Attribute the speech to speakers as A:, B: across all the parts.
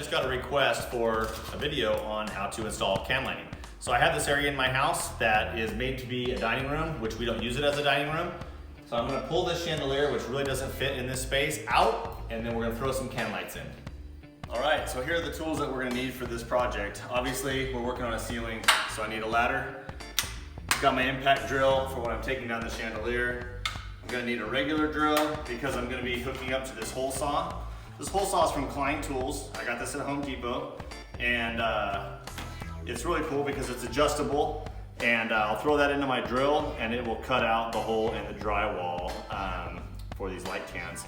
A: just got a request for a video on how to install can lighting. So I have this area in my house that is made to be a dining room, which we don't use it as a dining room. So I'm gonna pull this chandelier, which really doesn't fit in this space, out, and then we're gonna throw some can lights in. All right, so here are the tools that we're gonna need for this project. Obviously, we're working on a ceiling, so I need a ladder. Got my impact drill for when I'm taking down the chandelier. I'm gonna need a regular drill because I'm gonna be hooking up to this hole saw. This hole saw is from Oscillating Tools. I got this at Home Depot, and it's really cool because it's adjustable, and I'll throw that into my drill and it will cut out the hole in the drywall for these light cans.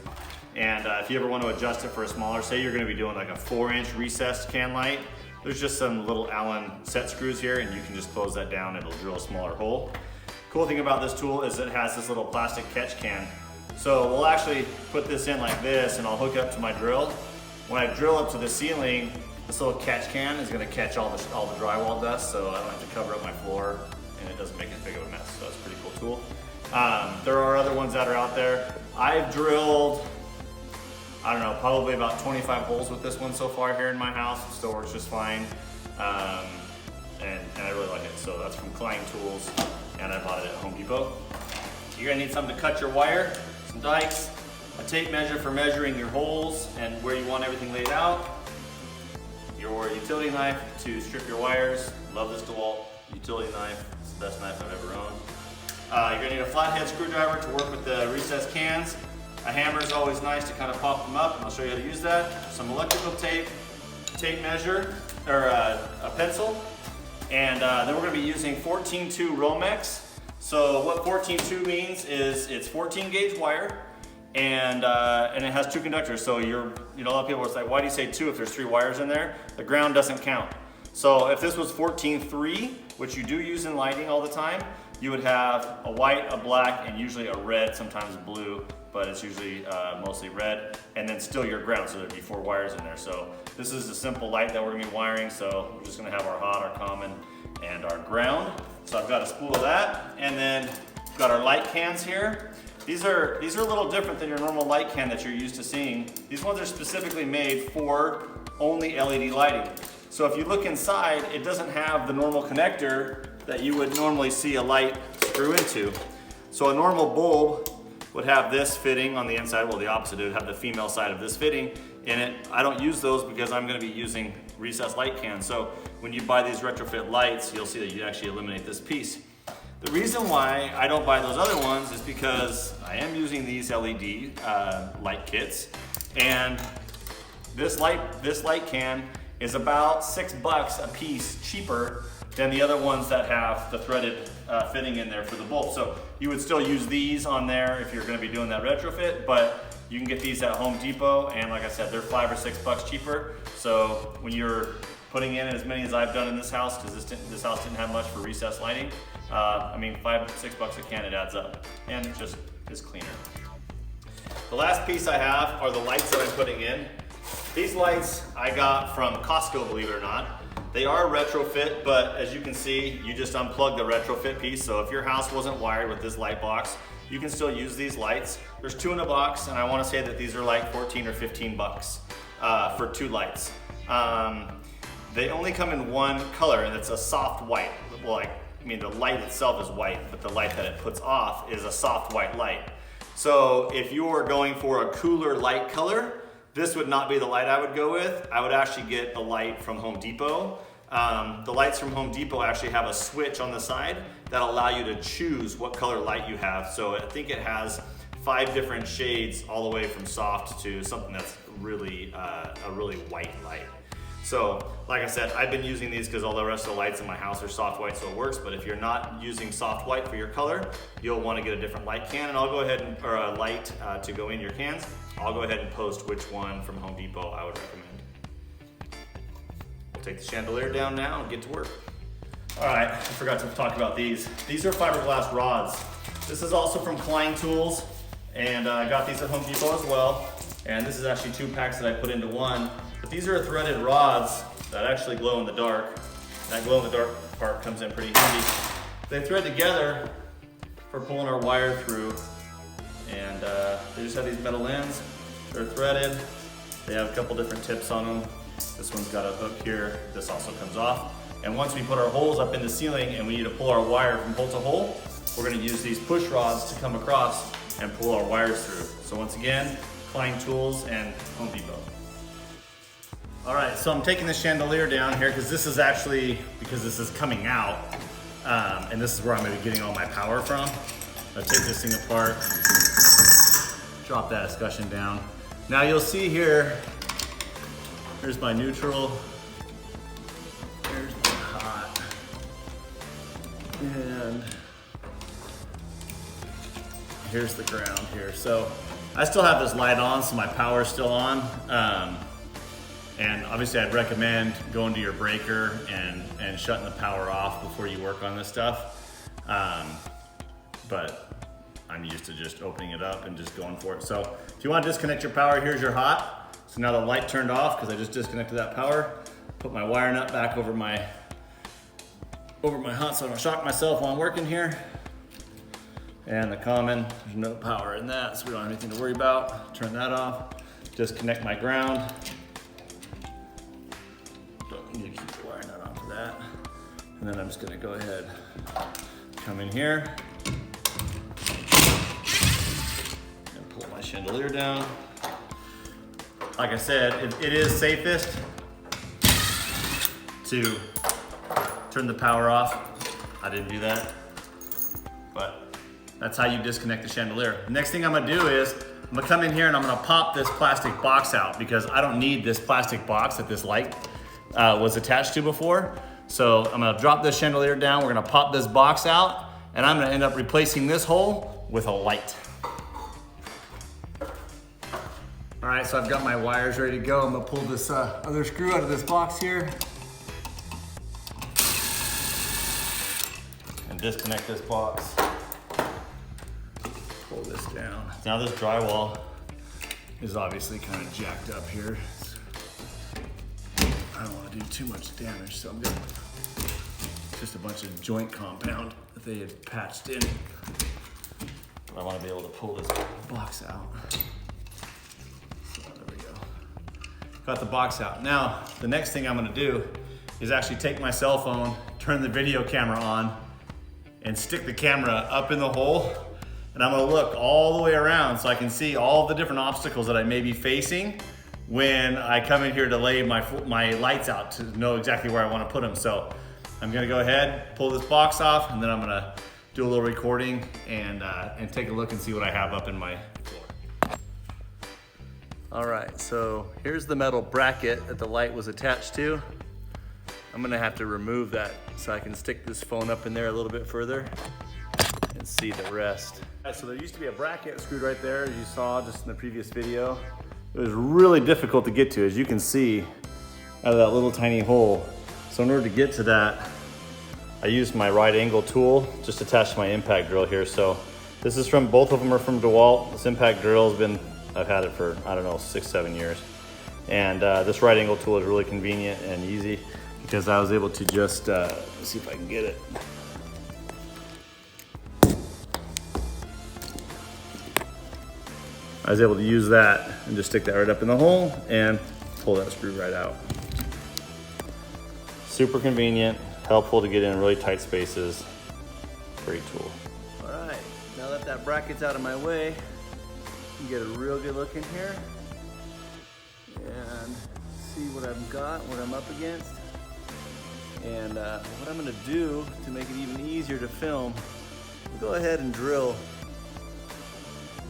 A: And if you ever want to adjust it for a smaller, say you're gonna be doing like a 4-inch recessed can light, there's just some little Allen set screws here and you can just close that down, it'll drill a smaller hole. Cool thing about this tool is it has this little plastic catch can. So we'll actually put this in like this and I'll hook it up to my drill. When I drill up to the ceiling, this little catch can is gonna catch all the drywall dust, so I don't have to cover up my floor and it doesn't make as big of a mess. So that's a pretty cool tool. There are other ones that are out there. I've drilled, I don't know, probably about 25 holes with this one so far here in my house. It still works just fine. And I really like it. So that's from Oscillating Tools and I bought it at Home Depot. You're gonna need something to cut your wire, some dikes, a tape measure for measuring your holes and where you want everything laid out, your utility knife to strip your wires. Love this DeWalt utility knife. It's the best knife I've ever owned. You're gonna need a flathead screwdriver to work with the recessed cans. A hammer is always nice to kind of pop them up, and I'll show you how to use that. Some electrical tape, tape measure, or a pencil, and then we're gonna be using 14-2 Romex. So what 14-2 means is it's 14 gauge wire, and it has 2 conductors. So a lot of people will say, why do you say 2 if there's 3 wires in there? The ground doesn't count. So if this was 14-3, which you do use in lighting all the time, you would have a white, a black, and usually a red, sometimes blue, but it's usually mostly red, and then still your ground, so there'd be 4 wires in there. So this is a simple light that we're gonna be wiring, so we're just gonna have our hot, our common, and our ground. So I've got a spool of that, and then we've got our light cans here. These are a little different than your normal light can that you're used to seeing. These ones are specifically made for only LED lighting. So if you look inside, it doesn't have the normal connector that you would normally see a light screw into. So a normal bulb would have this fitting on the inside, well the opposite, it would have the female side of this fitting in it. I don't use those because I'm gonna be using recessed light cans. So when you buy these retrofit lights, you'll see that you actually eliminate this piece. The reason why I don't buy those other ones is because I am using these LED light kits, and this light can is about $6 a piece cheaper than the other ones that have the threaded fitting in there for the bulb. So you would still use these on there if you're gonna be doing that retrofit, but you can get these at Home Depot, and like I said, they're $5 or $6 cheaper. So when you're putting in as many as I've done in this house, because this house didn't have much for recessed lighting, I mean, $5 or $6 a can, it adds up, and it just is cleaner. The last piece I have are the lights that I'm putting in. These lights I got from Costco, believe it or not. They are retrofit, but as you can see, you just unplug the retrofit piece. So if your house wasn't wired with this light box, you can still use these lights. There's 2 in a box, and I wanna say that these are like 14 or 15 bucks for 2 lights. They only come in one color, and it's a soft white. Well, the light itself is white, but the light that it puts off is a soft white light. So if you're going for a cooler light color, this would not be the light I would go with. I would actually get a light from Home Depot. The lights from Home Depot actually have a switch on the side that allow you to choose what color light you have. So I think it has 5 different shades all the way from soft to something that's really a really white light. So like I said, I've been using these because all the rest of the lights in my house are soft white, so it works. But if you're not using soft white for your color, you'll want to get a different light can, and I'll go ahead or a light to go in your cans. I'll go ahead and post which one from Home Depot I would recommend. We'll take the chandelier down now and get to work. All right, I forgot to talk about these. These are fiberglass rods. This is also from Oscillating Tools, and I got these at Home Depot as well. And this is actually 2 packs that I put into one. But these are threaded rods that actually glow in the dark. That glow in the dark part comes in pretty handy. They thread together for pulling our wire through, and they just have these metal ends. They're threaded. They have a couple different tips on them. This one's got a hook here. This also comes off. And once we put our holes up in the ceiling and we need to pull our wire from hole to hole, we're gonna use these push rods to come across and pull our wires through. So once again, Klein Tools and Home Depot. All right, so I'm taking the chandelier down here because this is actually, because this is coming out, and this is where I'm gonna be getting all my power from. I'll take this thing apart, drop that escutcheon down. Now you'll see here, here's my neutral, here's my hot, and here's the ground here. So I still have this light on, so my power's still on. And obviously I'd recommend going to your breaker and shutting the power off before you work on this stuff. But I'm used to just opening it up and just going for it. So if you want to disconnect your power, here's your hot. So now the light turned off because I just disconnected that power. Put my wire nut back over my hot so I don't shock myself while I'm working here. And the common, there's no power in that, so we don't have anything to worry about. Turn that off. Disconnect my ground. Don't need to keep the wire nut on for that. And then I'm just gonna go ahead, come in here, and pull my chandelier down. Like I said, it is safest to turn the power off. I didn't do that, but that's how you disconnect the chandelier. The next thing I'm gonna do is, I'm gonna come in here and I'm gonna pop this plastic box out because I don't need this plastic box that this light was attached to before. So I'm gonna drop this chandelier down, we're gonna pop this box out, and I'm gonna end up replacing this hole with a light. All right, so I've got my wires ready to go. I'm gonna pull this other screw out of this box here and disconnect this box. Pull this down. Now this drywall is obviously kind of jacked up here. I don't want to do too much damage, so I'm gonna just a bunch of joint compound that they had patched in. But I want to be able to pull this box out. So there we go. Got the box out. Now, the next thing I'm gonna do is actually take my cell phone, turn the video camera on, and stick the camera up in the hole. And I'm gonna look all the way around so I can see all the different obstacles that I may be facing when I come in here to lay my lights out to know exactly where I wanna put them. So I'm gonna go ahead, pull this box off, and then I'm gonna do a little recording and take a look and see what I have up in my floor. All right, so here's the metal bracket that the light was attached to. I'm gonna have to remove that so I can stick this phone up in there a little bit further and see the rest. All right, so there used to be a bracket screwed right there, as you saw just in the previous video. It was really difficult to get to, as you can see, out of that little tiny hole. So in order to get to that, I used my right angle tool just attached to my impact drill here. So this is from, both of them are from DeWalt. This impact drill has been, I've had it for, I don't know, 6-7 years. And this right angle tool is really convenient and easy because I was able to just, let's see if I can get it. I was able to use that and just stick that right up in the hole and pull that screw right out. Super convenient, helpful to get in really tight spaces. Great tool. All right, now that that bracket's out of my way, you get a real good look in here and see what I've got, what I'm up against. And what I'm gonna do to make it even easier to film, go ahead and drill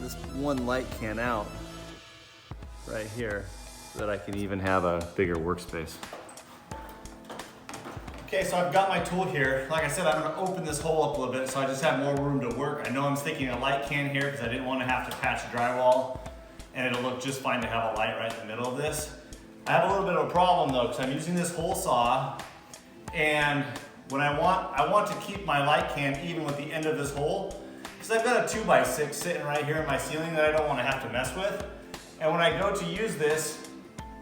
A: this one light can out right here so that I can even have a bigger workspace. Okay, so I've got my tool here. Like I said, I'm gonna open this hole up a little bit so I just have more room to work. I know I'm sticking a light can here because I didn't want to have to patch drywall, and it'll look just fine to have a light right in the middle of this. I have a little bit of a problem though, because I'm using this hole saw, and when I want to keep my light can even with the end of this hole, because I've got a 2x6 sitting right here in my ceiling that I don't want to have to mess with. And when I go to use this,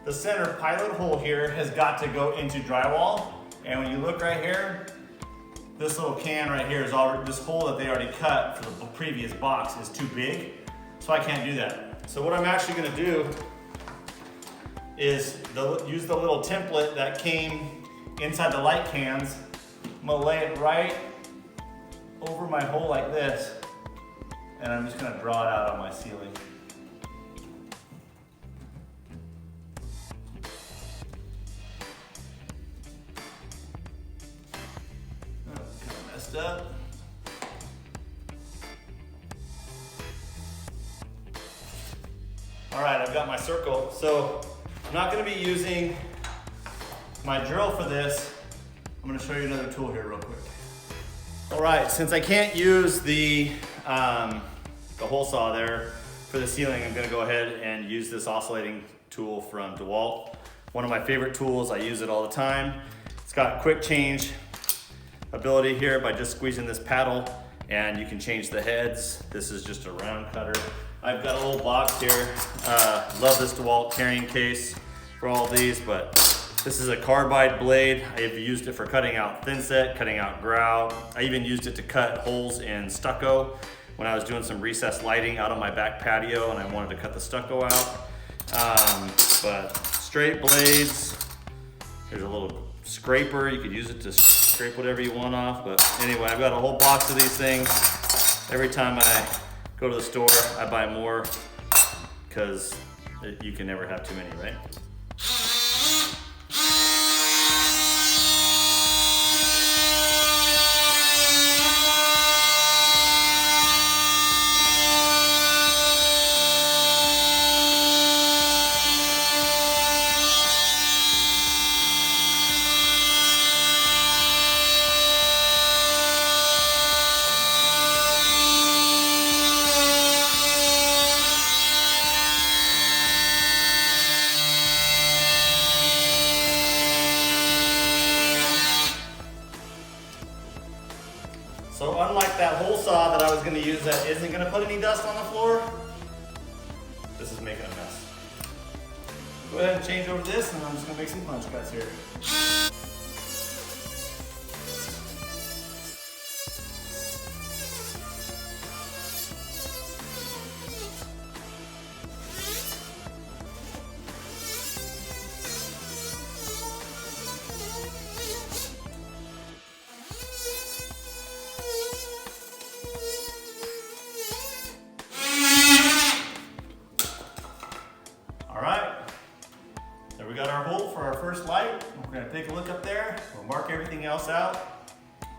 A: the center pilot hole here has got to go into drywall. And when you look right here, this little can right here is already, this hole that they already cut for the previous box is too big, so I can't do that. So what I'm actually gonna do is use the little template that came inside the light cans. I'm gonna lay it right over my hole like this, and I'm just gonna draw it out on my ceiling. Oh, kind of messed up. All right, I've got my circle. So I'm not gonna be using my drill for this. I'm gonna show you another tool here real quick. All right, since I can't use the hole saw there for the ceiling, I'm gonna go ahead and use this oscillating tool from DeWalt. One of my favorite tools, I use it all the time. It's got quick change ability here by just squeezing this paddle, and you can change the heads. This is just a round cutter. I've got a little box here. Love this DeWalt carrying case for all of these, but this is a carbide blade. I've used it for cutting out thinset, cutting out grout. I even used it to cut holes in stucco when I was doing some recessed lighting out on my back patio and I wanted to cut the stucco out. But straight blades, there's a little scraper. You could use it to scrape whatever you want off. But anyway, I've got a whole box of these things. Every time I go to the store, I buy more because you can never have too many, right? So unlike that hole saw that I was gonna use that isn't gonna put any dust on the floor, this is making a mess. Go ahead and change over this, and I'm just gonna make some punch cuts here. We got our hole for our first light. We're gonna take a look up there. We'll mark everything else out,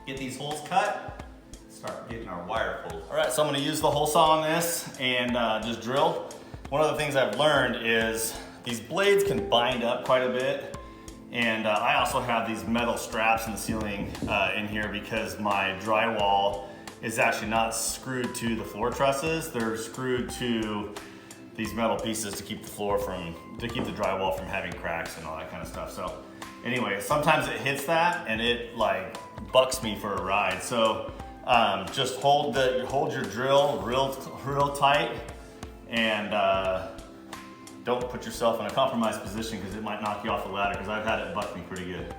A: get these holes cut, start getting our wire pulled. All right, so I'm gonna use the hole saw on this and just drill. One of the things I've learned is these blades can bind up quite a bit. And I also have these metal straps in the ceiling in here because my drywall is actually not screwed to the floor trusses. They're screwed to these metal pieces to keep the drywall from having cracks and all that kind of stuff. So anyway, sometimes it hits that and it like bucks me for a ride. So just hold your drill real tight and don't put yourself in a compromised position because it might knock you off the ladder, because I've had it buck me pretty good.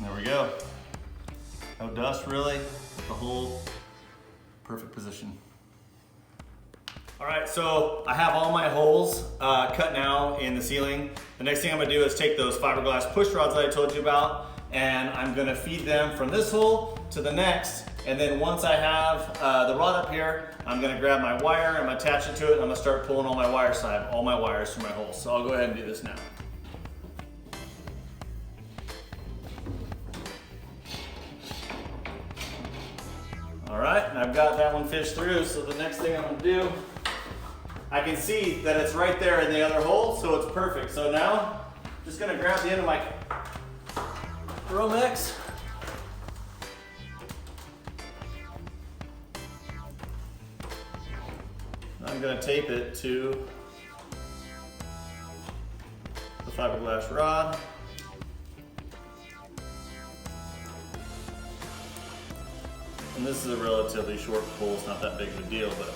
A: There we go. No dust really, the whole perfect position. All right, so I have all my holes cut now in the ceiling. The next thing I'm gonna do is take those fiberglass push rods that I told you about, and I'm gonna feed them from this hole to the next. And then once I have the rod up here, I'm gonna grab my wire, I'm gonna attach it to it, and I'm gonna start pulling all my wires through my holes. So I'll go ahead and do this now. All right, and I've got that one fished through, so the next thing I'm gonna do, I can see that it's right there in the other hole, so it's perfect. So now, I'm just gonna grab the end of my Romex. I'm gonna tape it to the fiberglass rod. And this is a relatively short pull, it's not that big of a deal, but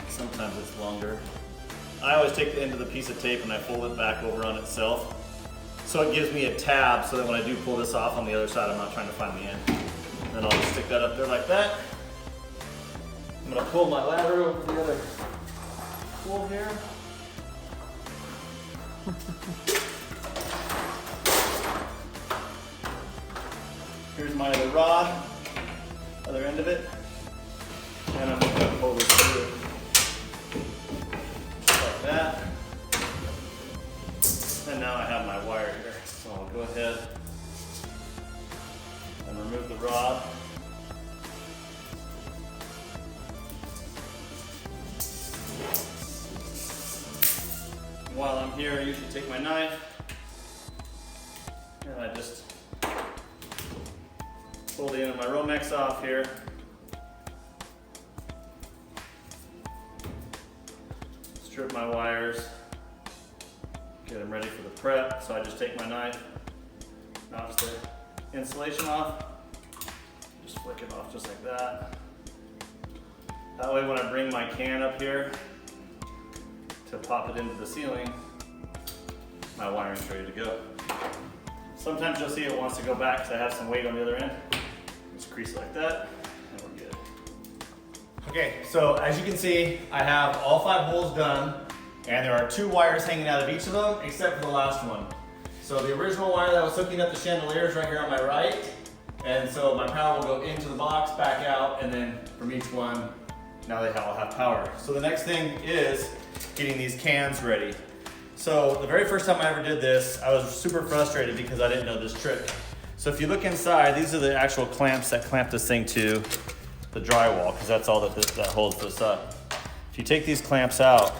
A: sometimes it's longer. I always take the end of the piece of tape and I fold it back over on itself. So it gives me a tab so that when I do pull this off on the other side, I'm not trying to find the end. And then I'll just stick that up there like that. I'm gonna pull my ladder over the other pull here. Here's my other rod, other end of it. And I'm just gonna pull this through. Just like that. And now I have my wire here. So I'll go ahead and remove the rod. While I'm here, I usually take my knife and I just pull the end of my Romex off here. Strip my wires, get them ready for the prep. So I just take my knife, notch the insulation off, just flick it off just like that. That way when I bring my can up here to pop it into the ceiling, my wiring's ready to go. Sometimes you'll see it wants to go back because I have some weight on the other end. Just crease it like that, and we're good. Okay, so as you can see, I have all 5 holes done, and there are 2 wires hanging out of each of them, except for the last one. So the original wire that was hooking up the chandelier is right here on my right, and so my power will go into the box, back out, and then from each one, now they all have power. So the next thing is getting these cans ready. So the very first time I ever did this, I was super frustrated because I didn't know this trick. So if you look inside, these are the actual clamps that clamp this thing to the drywall, because that's all that holds this up. If you take these clamps out,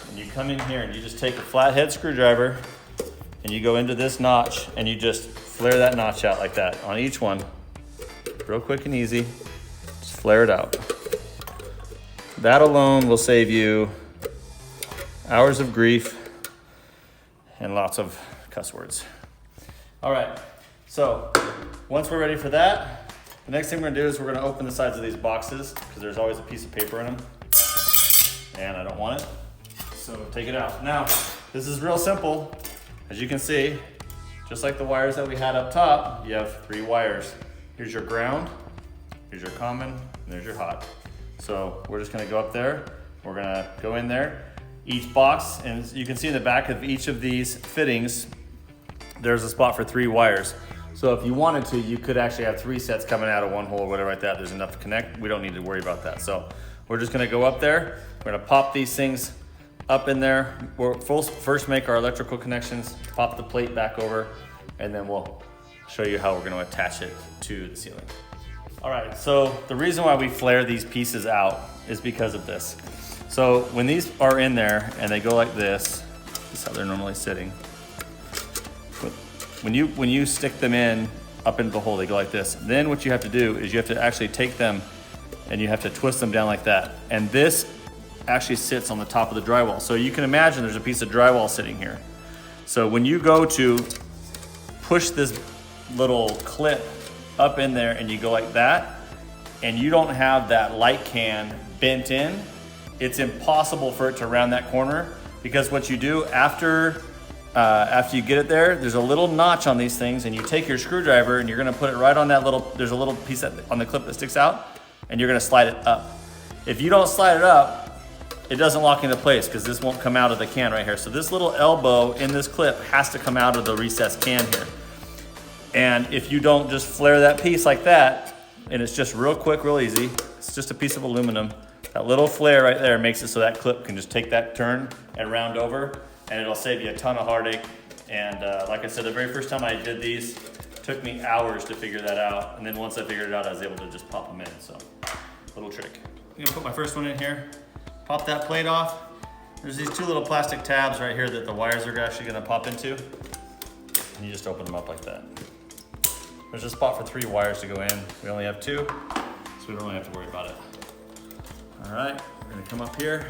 A: and you come in here and you just take a flathead screwdriver and you go into this notch and you just flare that notch out like that on each one. Real quick and easy, just flare it out. That alone will save you hours of grief and lots of cuss words. All right, so once we're ready for that, the next thing we're gonna do is we're gonna open the sides of these boxes because there's always a piece of paper in them and I don't want it. So take it out. Now, this is real simple. As you can see, just like the wires that we had up top, you have 3 wires. Here's your ground, here's your common, and there's your hot. So we're just gonna go up there, we're gonna go in there. Each box, and you can see in the back of each of these fittings, there's a spot for 3 wires. So if you wanted to, you could actually have 3 sets coming out of one hole or whatever like that. There's enough to connect. We don't need to worry about that. So we're just gonna go up there. We're gonna pop these things up in there. We'll first make our electrical connections, pop the plate back over, and then we'll show you how we're gonna attach it to the ceiling. All right, so the reason why we flare these pieces out is because of this. So when these are in there and they go like this is how they're normally sitting. When you stick them in up into the hole, they go like this. Then what you have to do is you have to actually take them and you have to twist them down like that. And this actually sits on the top of the drywall. So you can imagine there's a piece of drywall sitting here. So when you go to push this little clip up in there and you go like that, and you don't have that light can bent in, it's impossible for it to round that corner, because what you do after you get it there, there's a little notch on these things, and you take your screwdriver and you're gonna put it right on that little, there's a little piece on the clip that sticks out, and you're gonna slide it up. If you don't slide it up, it doesn't lock into place because this won't come out of the can right here. So this little elbow in this clip has to come out of the recessed can here. And if you don't just flare that piece like that, and it's just real quick, real easy, it's just a piece of aluminum. That little flare right there makes it so that clip can just take that turn and round over, and it'll save you a ton of heartache. And like I said, the very first time I did these, it took me hours to figure that out. And then once I figured it out, I was able to just pop them in, so little trick. I'm gonna put my first one in here, pop that plate off. There's these 2 little plastic tabs right here that the wires are actually gonna pop into. And you just open them up like that. There's a spot for 3 wires to go in. We only have 2, so we don't really have to worry about it. All right, we're gonna come up here.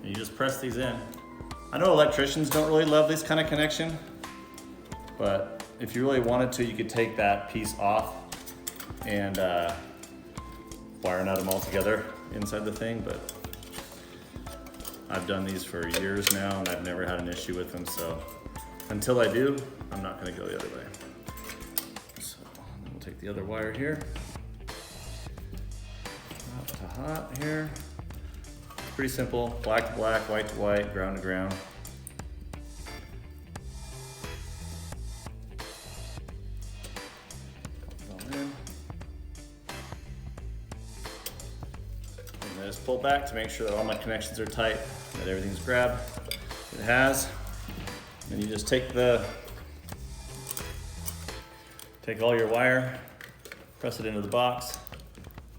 A: And you just press these in. I know electricians don't really love this kind of connection, but if you really wanted to, you could take that piece off and wire nut them all together inside the thing, but I've done these for years now and I've never had an issue with them, so until I do, I'm not gonna go the other way. So we'll take the other wire here. Hot to hot here. Pretty simple, black to black, white to white, ground to ground. And I just pull back to make sure that all my connections are tight, that everything's grabbed. It has. And you just take all your wire, press it into the box,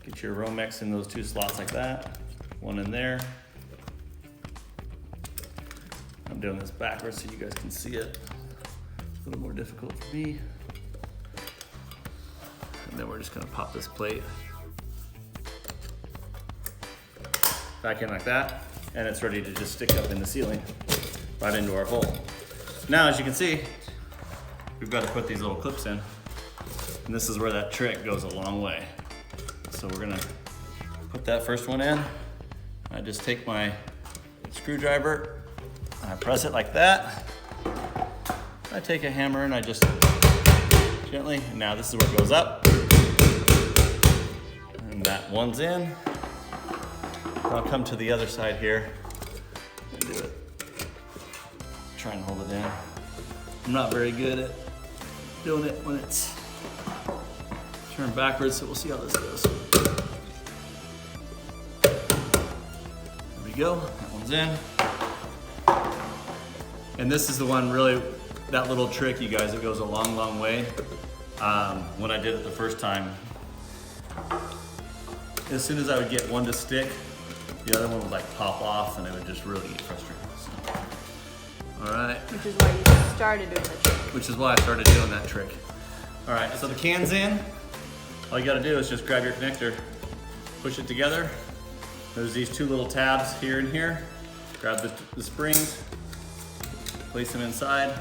A: get your Romex in those two slots like that, one in there. I'm doing this backwards so you guys can see it. A little more difficult for me. And then we're just gonna pop this plate back in like that, and it's ready to just stick up in the ceiling, right into our hole. Now, as you can see, we've got to put these little clips in, and this is where that trick goes a long way. So we're gonna put that first one in. I just take my screwdriver, and I press it like that. I take a hammer and I just gently, and now this is where it goes up. And that one's in. I'll come to the other side here and do it. Try and hold it in. I'm not very good at doing it when it's turned backwards, so we'll see how this goes. There we go, that one's in. And this is the one really, that little trick, you guys, it goes a long, long way. When I did it the first time, as soon as I would get one to stick, the other one would like pop off and it would just really get frustrating. So, all right.
B: Which is why you started doing the trick.
A: Which is why I started doing that trick. All right, so the can's in. All you gotta do is just grab your connector, push it together. There's these two little tabs here and here. Grab the springs, place them inside.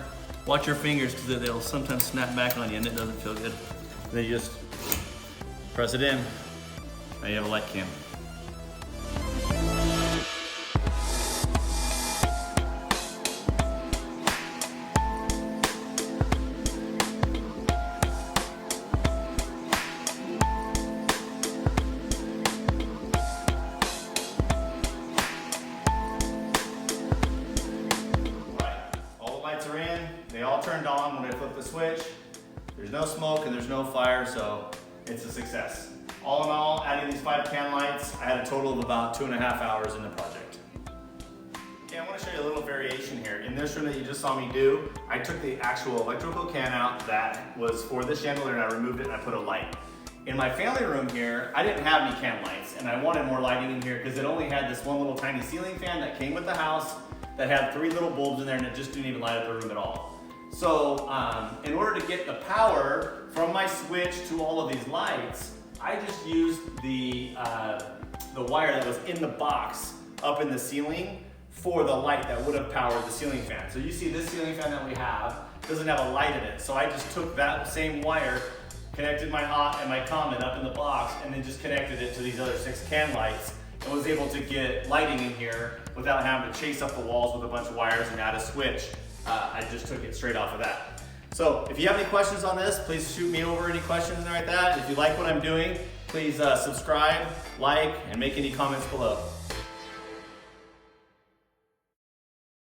A: Watch your fingers because they'll sometimes snap back on you and it doesn't feel good. And then you just press it in. Now you have a light can. They all turned on when I flipped the switch. There's no smoke and there's no fire, so it's a success. All in all, adding these 5 can lights, I had a total of about 2.5 hours in the project. Okay, I want to show you a little variation here. In this room that you just saw me do, I took the actual electrical can out that was for the chandelier and I removed it and I put a light. In my family room here, I didn't have any can lights and I wanted more lighting in here because it only had this one little tiny ceiling fan that came with the house that had 3 little bulbs in there and it just didn't even light up the room at all. So in order to get the power from my switch to all of these lights, I just used the wire that was in the box up in the ceiling for the light that would have powered the ceiling fan. So you see this ceiling fan that we have doesn't have a light in it. So I just took that same wire, connected my hot and my common up in the box, and then just connected it to these other 6 can lights and was able to get lighting in here without having to chase up the walls with a bunch of wires and add a switch. I just took it straight off of that. So if you have any questions on this, please shoot me over any questions like that. If you like what I'm doing, please subscribe, like, and make any comments below.